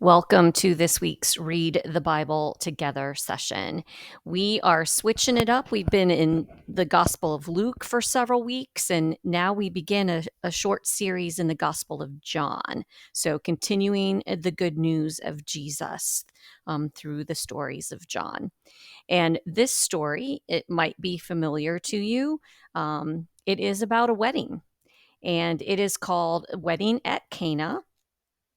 Welcome to this week's Read the Bible Together session. We are switching it up. We've been in the Gospel of Luke for several weeks, and now we begin a short series in the Gospel of John. So, continuing the good news of Jesus through the stories of John. And this story, it might be familiar to you. It is about a wedding, and it is called Wedding at Cana.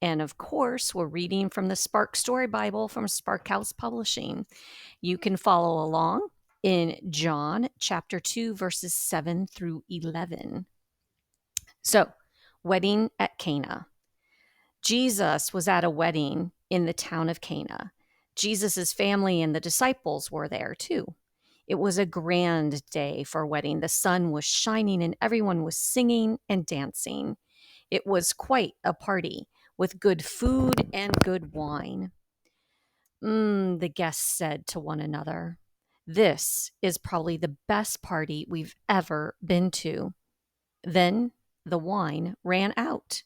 And of course, we're reading from the Spark Story Bible from Sparkhouse Publishing. You can follow along in John chapter 2, verses 7 through 11. So, wedding at Cana. Jesus was at a wedding in the town of Cana. Jesus' family and the disciples were there too. It was a grand day for a wedding. The sun was shining and everyone was singing and dancing. It was quite a party with good food and good wine. The guests said to one another, "This is probably the best party we've ever been to." Then the wine ran out.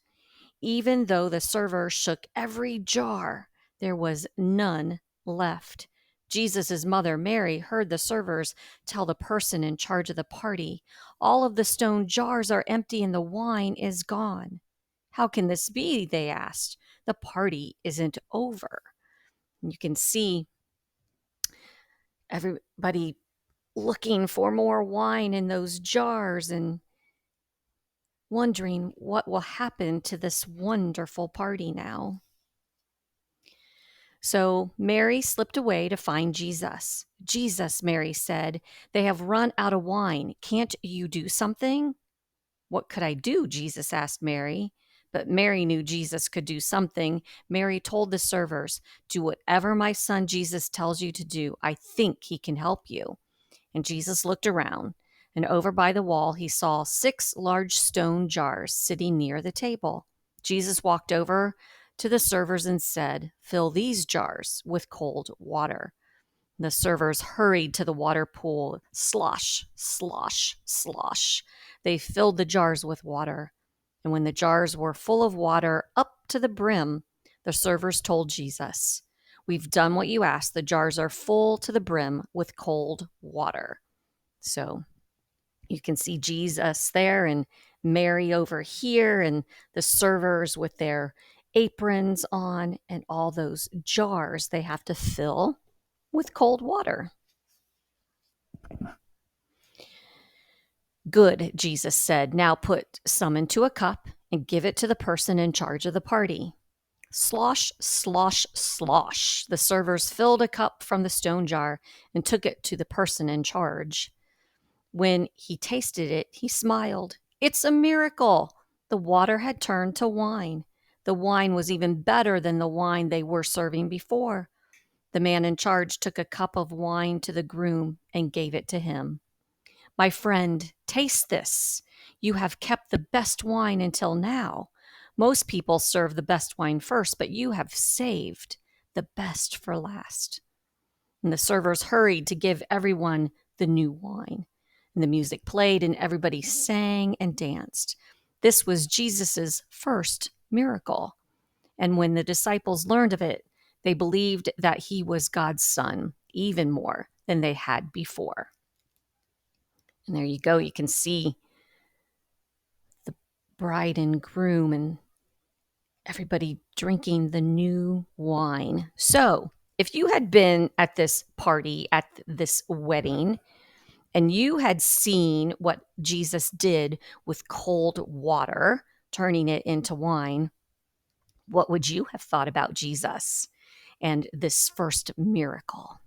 Even though the server shook every jar, there was none left. Jesus' mother, Mary, heard the servers tell the person in charge of the party, "All of the stone jars are empty and the wine is gone." "How can this be?" they asked. "The party isn't over." You can see everybody looking for more wine in those jars and wondering what will happen to this wonderful party now. So Mary slipped away to find Jesus. "Jesus," Mary said, "they have run out of wine. Can't you do something?" "What could I do?" Jesus asked Mary. But Mary knew Jesus could do something. Mary told the servers, "Do whatever my son Jesus tells you to do. I think he can help you." And Jesus looked around, and over by the wall he saw 6 large stone jars sitting near the table. Jesus walked over to the servers and said, "Fill these jars with cold water." The servers hurried to the water pool. Slosh, slosh, slosh. They filled the jars with water. And when the jars were full of water up to the brim, the servers told Jesus, "We've done what you asked. The jars are full to the brim with cold water." So you can see Jesus there and Mary over here and the servers with their aprons on and all those jars they have to fill with cold water. "Good," Jesus said. "Now put some into a cup and give it to the person in charge of the party." Slosh, slosh, slosh. The servers filled a cup from the stone jar and took it to the person in charge. When he tasted it, he smiled. "It's a miracle." The water had turned to wine. The wine was even better than the wine they were serving before. The man in charge took a cup of wine to the groom and gave it to him. "My friend, taste this. You have kept the best wine until now. Most people serve the best wine first, but you have saved the best for last." And the servers hurried to give everyone the new wine. And the music played and everybody sang and danced. This was Jesus's first miracle. And when the disciples learned of it, they believed that he was God's son even more than they had before. And there you go. You can see the bride and groom and everybody drinking the new wine. So, if you had been at this party, at this wedding, and you had seen what Jesus did with cold water, turning it into wine, what would you have thought about Jesus and this first miracle?